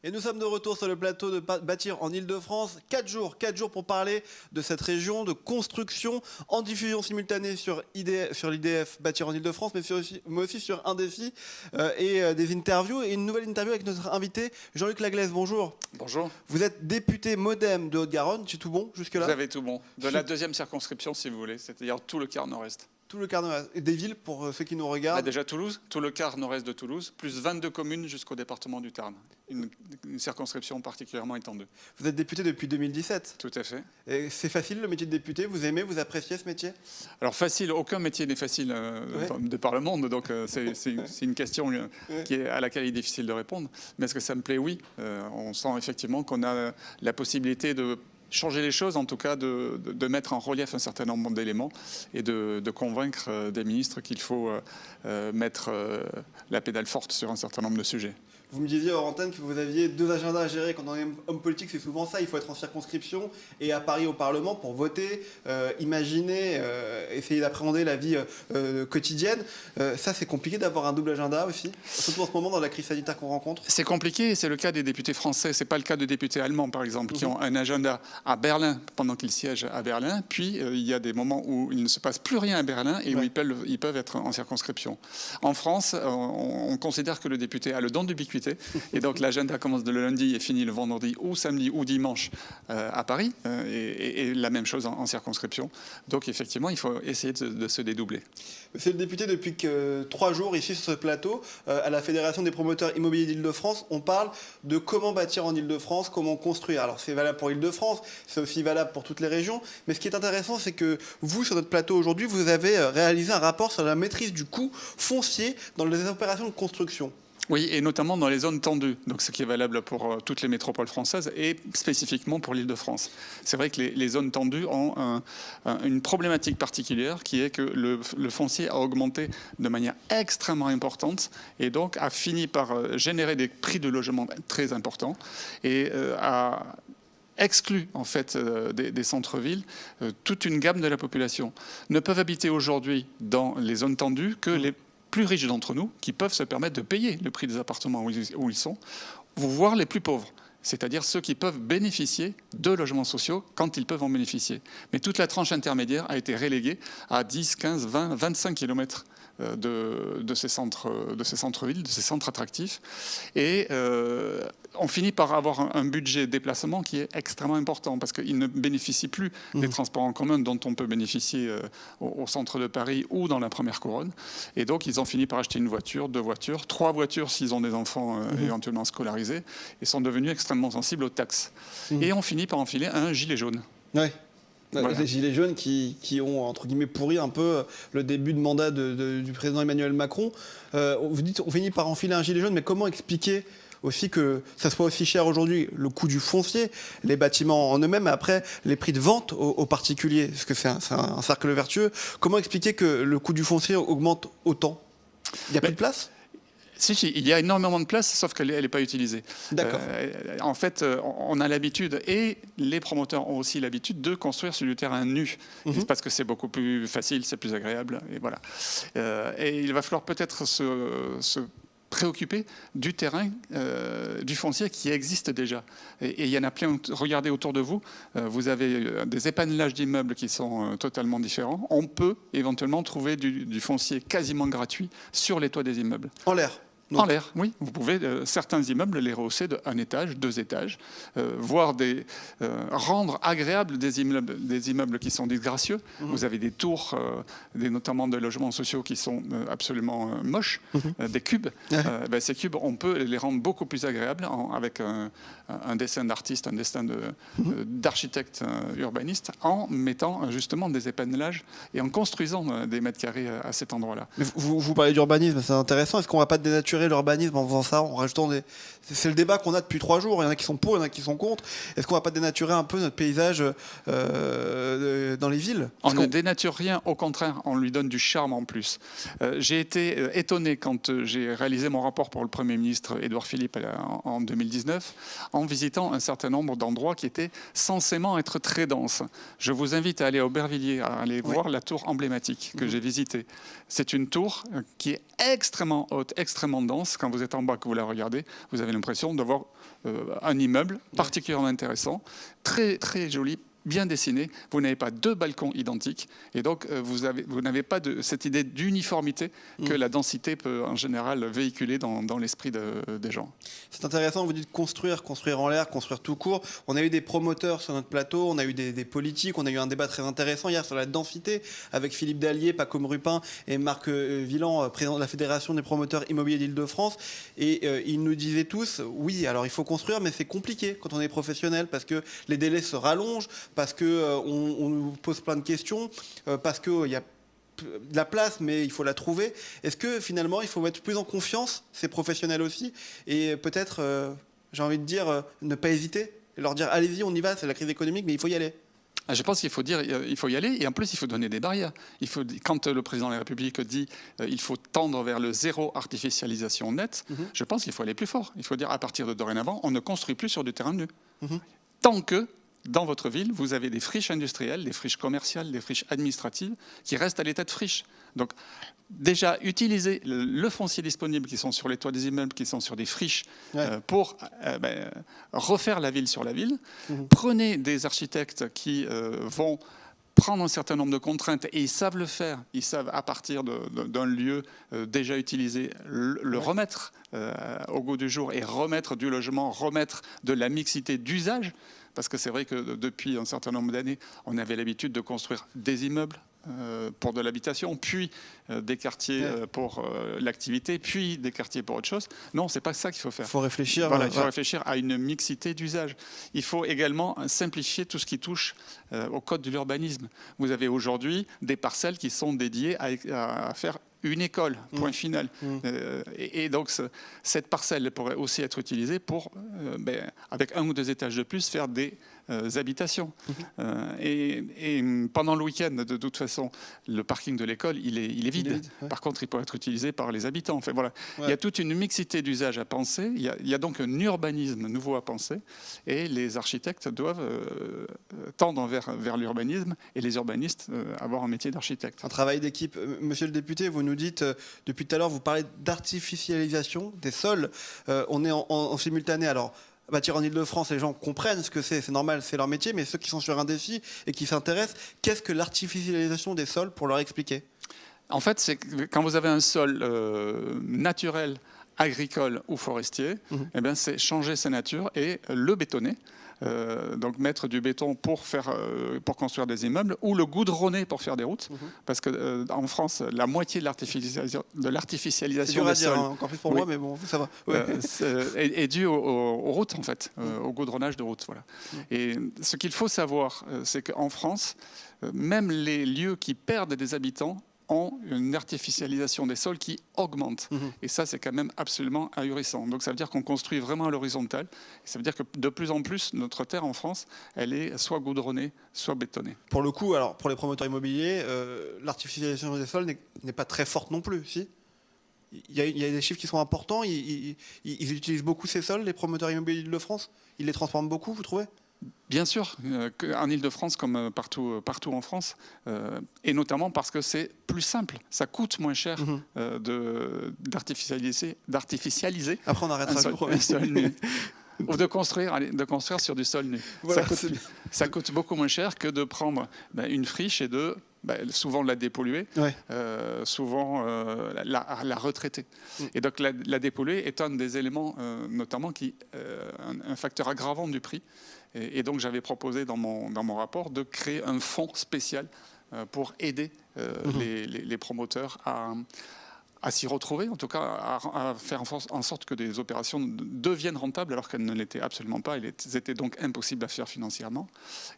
Et nous sommes de retour sur le plateau de Bâtir en Ile-de-France. 4 jours pour parler de cette région, de construction en diffusion simultanée sur l'IDF Bâtir en Ile-de-France, mais aussi sur Un Défi et des interviews. Et une nouvelle interview avec notre invité Jean-Luc Laglaise. Bonjour. Bonjour. Vous êtes député MoDem de Haute-Garonne, c'est tout bon jusque-là? Vous avez tout bon. De la deuxième circonscription, si vous voulez, c'est-à-dire tout le quart nord-est. Tout le quart nord-est. Et des villes, pour ceux qui nous regardent? Déjà Toulouse, tout le quart nord-est de Toulouse, plus 22 communes jusqu'au département du Tarn. Une circonscription particulièrement étendue. Vous êtes député depuis 2017? Tout à fait. Et c'est facile le métier de député? Vous aimez, vous appréciez ce métier? Alors facile, aucun métier n'est facile de par le monde, donc c'est une question à laquelle il est difficile de répondre. Mais est-ce que ça me plaît? Oui. On sent effectivement qu'on a la possibilité de changer les choses, en tout cas de mettre en relief un certain nombre d'éléments et de convaincre des ministres qu'il faut mettre la pédale forte sur un certain nombre de sujets. Vous me disiez hors antenne que vous aviez 2 agendas à gérer. Quand on est homme politique, c'est souvent ça. Il faut être en circonscription et à Paris au Parlement pour voter, imaginer, essayer d'appréhender la vie quotidienne. Ça, c'est compliqué d'avoir un double agenda aussi, surtout en ce moment dans la crise sanitaire qu'on rencontre. C'est compliqué, c'est le cas des députés français. C'est pas le cas de députés allemands, par exemple, qui ont un agenda à Berlin pendant qu'ils siègent à Berlin. Puis, il y a des moments où il ne se passe plus rien à Berlin et où ils peuvent être en circonscription. En France, on considère que le député a le don d'ubiquité. Et donc l'agenda commence le lundi et finit le vendredi ou samedi ou dimanche à Paris, et la même chose en circonscription. Donc effectivement, il faut essayer de se dédoubler. C'est le député depuis 3 jours ici sur ce plateau, à la Fédération des promoteurs immobiliers d'Île-de-France. On parle de comment bâtir en Île-de-France, comment construire. Alors c'est valable pour Île-de-France, c'est aussi valable pour toutes les régions. Mais ce qui est intéressant, c'est que vous, sur notre plateau aujourd'hui, vous avez réalisé un rapport sur la maîtrise du coût foncier dans les opérations de construction. Oui, et notamment dans les zones tendues, donc ce qui est valable pour toutes les métropoles françaises et spécifiquement pour l'Île-de-France. C'est vrai que les zones tendues ont une problématique particulière qui est que le foncier a augmenté de manière extrêmement importante et donc a fini par générer des prix de logement très importants et a exclut en fait des centres-villes toute une gamme de la population. Ne peuvent habiter aujourd'hui dans les zones tendues que les plus riches d'entre nous qui peuvent se permettre de payer le prix des appartements où ils sont, voire les plus pauvres, c'est-à-dire ceux qui peuvent bénéficier de logements sociaux quand ils peuvent en bénéficier. Mais toute la tranche intermédiaire a été reléguée à 10, 15, 20, 25 kilomètres de ces centres-villes, de ces centres attractifs. Et on finit par avoir un budget déplacement qui est extrêmement important parce qu'ils ne bénéficient plus des transports en commun dont on peut bénéficier au centre de Paris ou dans la première couronne. Et donc, ils ont fini par acheter une voiture, 2 voitures, 3 voitures s'ils ont des enfants éventuellement scolarisés et sont devenus extrêmement sensibles aux taxes. Et on finit par enfiler un gilet jaune. Ouais. Voilà. Les gilets jaunes qui ont, entre guillemets, pourri un peu le début de mandat du président Emmanuel Macron. Vous dites on finit par enfiler un gilet jaune, mais comment expliquer aussi que ça soit aussi cher aujourd'hui, le coût du foncier, les bâtiments en eux-mêmes, et après les prix de vente aux particuliers, parce que c'est un cercle vertueux. Comment expliquer que le coût du foncier augmente autant? Il n'y a plus de place? Si, il y a énormément de place, sauf qu'elle n'est pas utilisée. D'accord. En fait, on a l'habitude, et les promoteurs ont aussi l'habitude de construire sur du terrain nu, parce que c'est beaucoup plus facile, c'est plus agréable, et voilà. Et il va falloir peut-être se préoccuper du terrain, du foncier qui existe déjà. Et il y en a plein. Regardez autour de vous, vous avez des épanelages d'immeubles qui sont totalement différents. On peut éventuellement trouver du foncier quasiment gratuit sur les toits des immeubles. En l'air? En l'air, oui. Vous pouvez certains immeubles les rehausser de 1 étage, 2 étages, voire rendre agréables des immeubles qui sont disgracieux. Vous avez des tours, notamment de logements sociaux qui sont absolument moches, des cubes. Ces cubes, on peut les rendre beaucoup plus agréables avec un dessin d'artiste, un dessin d'architecte urbaniste, en mettant justement des épanelages et en construisant des mètres carrés à cet endroit-là. Vous parlez d'urbanisme, c'est intéressant. Est-ce qu'on ne va pas dénaturer l'urbanisme en faisant ça, en rajoutant des... C'est le débat qu'on a depuis 3 jours. Il y en a qui sont pour, il y en a qui sont contre. Est-ce qu'on ne va pas dénaturer un peu notre paysage dans les villes? On ne dénature rien, au contraire, on lui donne du charme en plus. J'ai été étonné quand j'ai réalisé mon rapport pour le Premier ministre Édouard Philippe en 2019, en visitant un certain nombre d'endroits qui étaient censément être très denses. Je vous invite à aller à Aubervilliers, à aller voir la tour emblématique que j'ai visitée. C'est une tour qui est extrêmement haute, extrêmement tendance, quand vous êtes en bas, que vous la regardez, vous avez l'impression d'avoir un immeuble particulièrement intéressant, très, très joli, bien dessiné. Vous n'avez pas 2 balcons identiques. Et donc, vous n'avez pas cette idée d'uniformité que la densité peut, en général, véhiculer dans l'esprit des gens. C'est intéressant, vous dites construire en l'air, construire tout court. On a eu des promoteurs sur notre plateau, on a eu des politiques, on a eu un débat très intéressant hier sur la densité avec Philippe Dallier, Paco Rupin et Marc Villan, président de la Fédération des promoteurs immobiliers d'Île-de-France. Et ils nous disaient tous, oui, alors il faut construire, mais c'est compliqué quand on est professionnel parce que les délais se rallongent, parce qu'on nous pose plein de questions, parce qu'il y a de la place, mais il faut la trouver. Est-ce que finalement, il faut mettre plus en confiance ces professionnels aussi et peut-être, j'ai envie de dire, ne pas hésiter et leur dire allez-y, on y va, c'est la crise économique, mais il faut y aller. Je pense qu'il faut dire il faut y aller et en plus il faut donner des barrières. Quand le président de la République dit il faut tendre vers le zéro artificialisation nette, je pense qu'il faut aller plus fort. Il faut dire à partir de dorénavant, on ne construit plus sur du terrain nu. Tant que dans votre ville, vous avez des friches industrielles, des friches commerciales, des friches administratives qui restent à l'état de friches. Donc, déjà, utilisez le foncier disponible qui sont sur les toits des immeubles, qui sont sur des friches, pour refaire la ville sur la ville. Prenez des architectes qui vont prendre un certain nombre de contraintes et ils savent le faire. Ils savent, à partir d'un lieu déjà utilisé, le remettre au goût du jour et remettre du logement, remettre de la mixité d'usage. Parce que c'est vrai que depuis un certain nombre d'années, on avait l'habitude de construire des immeubles pour de l'habitation, puis des quartiers pour l'activité, puis des quartiers pour autre chose. Non, c'est pas ça qu'il faut faire. Il faut réfléchir. Voilà, il faut réfléchir à une mixité d'usage. Il faut également simplifier tout ce qui touche au code de l'urbanisme. Vous avez aujourd'hui des parcelles qui sont dédiées à faire une école, point final. Et donc, cette parcelle pourrait aussi être utilisée pour, avec 1 ou 2 étages de plus, faire des habitations. Et pendant le week-end, de toute façon, le parking de l'école, il est vide. Par contre, il peut être utilisé par les habitants. Enfin, voilà. Il y a toute une mixité d'usages à penser. Il y a donc un urbanisme nouveau à penser. Et les architectes doivent tendre vers l'urbanisme et les urbanistes avoir un métier d'architecte. Un travail d'équipe. Monsieur le député, vous nous dites, depuis tout à l'heure, vous parlez d'artificialisation des sols. On est en simultané. Alors, bâtir en Île-de-France, les gens comprennent ce que c'est normal, c'est leur métier, mais ceux qui sont sur un défi et qui s'intéressent, qu'est-ce que l'artificialisation des sols pour leur expliquer ? En fait, c'est quand vous avez un sol naturel, agricole ou forestier, eh bien, c'est changer sa nature et le bétonner. Donc mettre du béton pour construire des immeubles ou le goudronner pour faire des routes, parce que en France la moitié de l'artificialisation des sols, encore plus pour moi, mais bon, ça va, est due aux routes en fait, au goudronnage de routes, voilà. Et ce qu'il faut savoir, c'est qu'en France, même les lieux qui perdent des habitants ont une artificialisation des sols qui augmente. Et ça, c'est quand même absolument ahurissant. Donc ça veut dire qu'on construit vraiment à l'horizontale. Ça veut dire que de plus en plus, notre terre en France, elle est soit goudronnée, soit bétonnée. Pour le coup, alors pour les promoteurs immobiliers, l'artificialisation des sols n'est pas très forte non plus, si ? Il y a des chiffres qui sont importants. Ils utilisent beaucoup ces sols, les promoteurs immobiliers d'Île-de-France. Ils les transforment beaucoup, vous trouvez ? Bien sûr, en Île-de-France comme partout en France, et notamment parce que c'est plus simple, ça coûte moins cher d'artificialiser. Après on arrêtera un sol nu. Ou de construire sur du sol nu. Voilà, ça coûte beaucoup moins cher que de prendre une friche et de souvent la dépolluer, souvent la retraiter. Et donc la dépolluer est un des éléments notamment un facteur aggravant du prix. Et donc j'avais proposé dans mon rapport de créer un fonds spécial pour aider les promoteurs à s'y retrouver, en tout cas à faire en sorte que des opérations deviennent rentables alors qu'elles ne l'étaient absolument pas. Elles étaient donc impossibles à faire financièrement.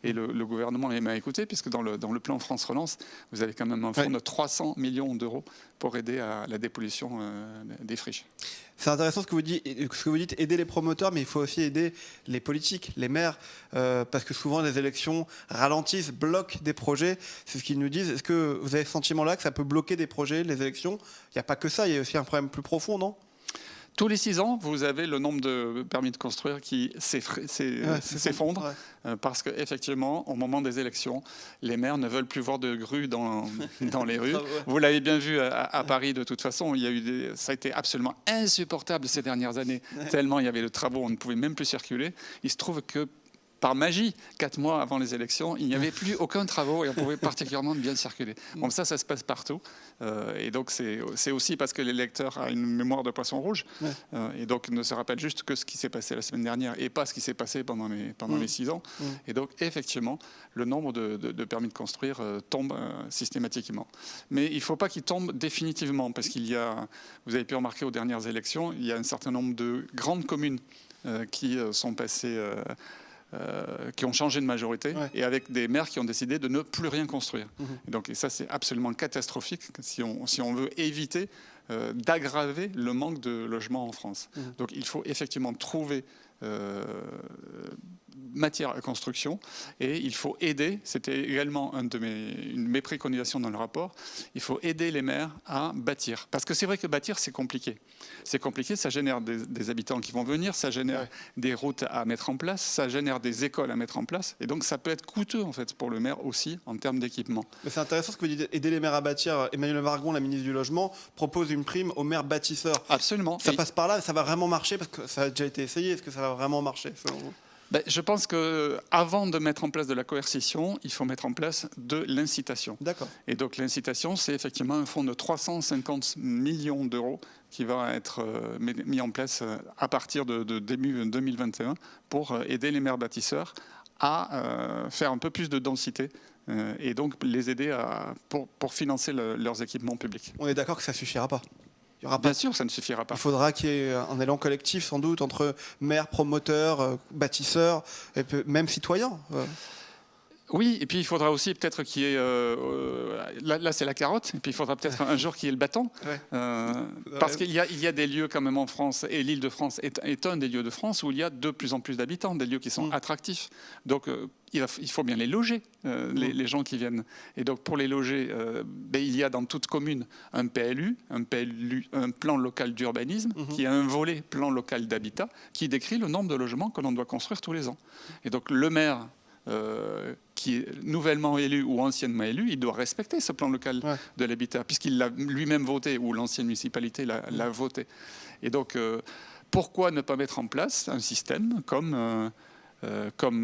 Et le gouvernement m'a écouté, puisque dans le plan France Relance, vous avez quand même un fonds de 300 millions d'euros pour aider à la dépollution des friches. C'est intéressant ce que vous dites, aider les promoteurs, mais il faut aussi aider les politiques, les maires, parce que souvent les élections ralentissent, bloquent des projets. C'est ce qu'ils nous disent. Est-ce que vous avez ce sentiment-là que ça peut bloquer des projets, les élections ? Il n'y a pas que ça, il y a aussi un problème plus profond, non ? Tous les 6 ans, vous avez le nombre de permis de construire qui s'effondre parce qu'effectivement, au moment des élections, les maires ne veulent plus voir de grues dans les rues. Vous l'avez bien vu à Paris de toute façon, ça a été absolument insupportable ces dernières années, tellement il y avait de travaux, on ne pouvait même plus circuler. Il se trouve que par magie, 4 mois avant les élections, il n'y avait plus aucun travaux et on pouvait particulièrement bien circuler. Bon, ça se passe partout. Et donc, c'est aussi parce que l'électeur a une mémoire de poisson rouge et donc ne se rappelle juste que ce qui s'est passé la semaine dernière et pas ce qui s'est passé pendant les 6 ans. Et donc, effectivement, le nombre de permis de construire tombe systématiquement. Mais il ne faut pas qu'il tombe définitivement parce vous avez pu remarquer aux dernières élections, il y a un certain nombre de grandes communes qui sont passées... qui ont changé de majorité et avec des maires qui ont décidé de ne plus rien construire. Et ça, c'est absolument catastrophique si on veut éviter d'aggraver le manque de logements en France. Donc il faut effectivement trouver matière à construction et il faut aider, c'était également une de mes préconisations dans le rapport, il faut aider les maires à bâtir. Parce que c'est vrai que bâtir, c'est compliqué. C'est compliqué, ça génère des habitants qui vont venir, ça génère des routes à mettre en place, ça génère des écoles à mettre en place et donc ça peut être coûteux en fait pour le maire aussi en termes d'équipement. Mais c'est intéressant ce que vous dites, aider les maires à bâtir. Emmanuelle Wargon, la ministre du Logement, propose une prime aux maires bâtisseurs. Absolument. Ça passe par là, ça va vraiment marcher parce que ça a déjà été essayé. Est-ce que ça va vraiment marcher selon vous ? Je pense qu'avant de mettre en place de la coercition, il faut mettre en place de l'incitation. D'accord. Et donc l'incitation, c'est effectivement un fonds de 350 millions d'euros qui va être mis en place à partir de début 2021 pour aider les maires bâtisseurs à faire un peu plus de densité et donc les aider pour financer leurs équipements publics. On est d'accord que ça ne suffira pas. Bien sûr, ça ne suffira pas. Il faudra qu'il y ait un élan collectif, sans doute, entre maires, promoteurs, bâtisseurs, et même citoyens. Oui, et puis il faudra aussi peut-être qu'il y ait... là, c'est la carotte, et puis il faudra peut-être un jour qu'il y ait le bâton. Parce qu'il y a des lieux quand même en France, et l'Île-de-France est un des lieux de France où il y a de plus en plus d'habitants, des lieux qui sont attractifs. Donc il faut bien les loger, les gens qui viennent. Et donc pour les loger, il y a dans toute commune un PLU, un plan local d'urbanisme, qui a un volet plan local d'habitat, qui décrit le nombre de logements que l'on doit construire tous les ans. Et donc le maire... qui est nouvellement élu ou anciennement élu, il doit respecter ce plan local de l'habitat, puisqu'il l'a lui-même voté, ou l'ancienne municipalité l'a voté. Et donc, pourquoi ne pas mettre en place un système comme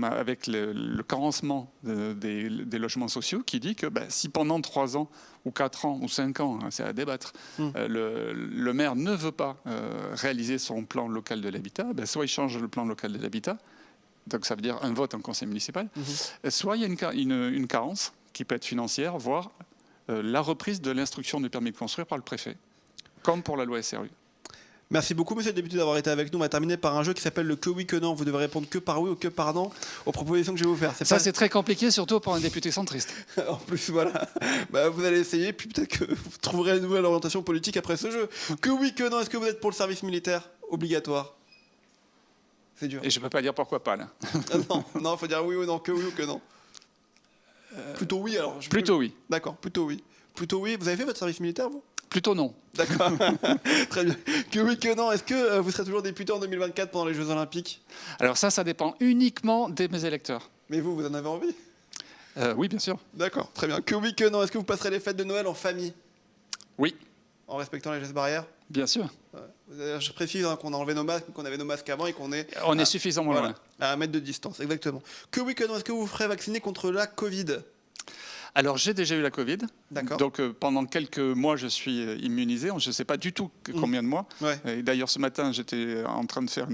avec le carencement des logements sociaux, qui dit que si pendant 3 ans, ou 4 ans, ou 5 ans, c'est à débattre, le maire ne veut pas réaliser son plan local de l'habitat, soit il change le plan local de l'habitat, donc ça veut dire un vote en conseil municipal, soit il y a une carence qui peut être financière, voire la reprise de l'instruction du permis de construire par le préfet, comme pour la loi SRU. Merci beaucoup, monsieur le député, d'avoir été avec nous. On va terminer par un jeu qui s'appelle le que oui, que non. Vous devez répondre que par oui ou que par non aux propositions que je vais vous faire. C'est très compliqué, surtout pour un député centriste. En plus, voilà. Vous allez essayer, puis peut-être que vous trouverez une nouvelle orientation politique après ce jeu. Que oui, que non. Est-ce que vous êtes pour le service militaire obligatoire ? C'est dur. Et je ne peux pas dire pourquoi pas, là. Non, il faut dire oui ou non, que oui ou que non. Plutôt oui, alors. Plutôt oui. D'accord, plutôt oui. Plutôt oui. Vous avez fait votre service militaire, vous ? Plutôt non. D'accord. Très bien. Que oui, que non. Est-ce que vous serez toujours député en 2024 pendant les Jeux Olympiques ? Alors ça dépend uniquement de mes électeurs. Mais vous en avez envie ? Oui, bien sûr. D'accord, très bien. Que oui, que non. Est-ce que vous passerez les fêtes de Noël en famille ? Oui. En respectant les gestes barrières ? Bien sûr. Je précise qu'on a enlevé nos masques, qu'on avait nos masques avant et qu'on est... On est suffisamment loin. À 1 mètre de distance, exactement. Que oui, que non. Est-ce que vous vous ferez vacciner contre la Covid ? Alors, j'ai déjà eu la Covid. D'accord. Donc, pendant quelques mois, je suis immunisé. Je ne sais pas du tout combien de mois. Et d'ailleurs, ce matin, j'étais en train de faire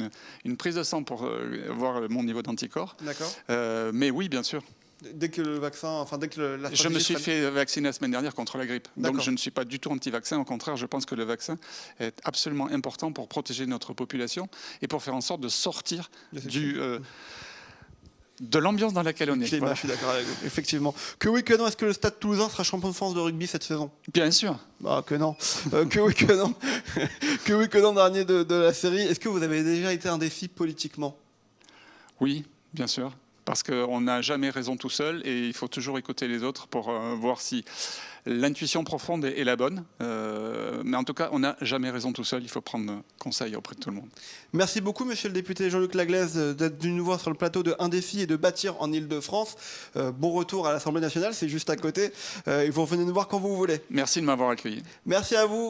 une prise de sang pour voir mon niveau d'anticorps. D'accord. Mais oui, bien sûr. Dès que le vaccin, je me suis fait vacciner la semaine dernière contre la grippe. Donc je ne suis pas du tout anti-vaccin. Au contraire, je pense que le vaccin est absolument important pour protéger notre population et pour faire en sorte de sortir de l'ambiance dans laquelle on est. Voilà. Je suis d'accord avec vous, effectivement. Que oui, que non. Est-ce que le Stade Toulousain sera champion de France de rugby cette saison ? Bien sûr. Que non. Que oui, que non. Que oui, que non, dernier de la série. Est-ce que vous avez déjà été indécis politiquement ? Oui, bien sûr. parce qu'on n'a jamais raison tout seul et il faut toujours écouter les autres pour voir si l'intuition profonde est la bonne. Mais en tout cas, on n'a jamais raison tout seul, il faut prendre conseil auprès de tout le monde. Merci beaucoup, monsieur le député Jean-Luc Laglaise, d'être venu nous voir sur le plateau de Un défi et de bâtir en Île-de-France. Bon retour à l'Assemblée nationale, c'est juste à côté. Et vous revenez nous voir quand vous voulez. Merci de m'avoir accueilli. Merci à vous.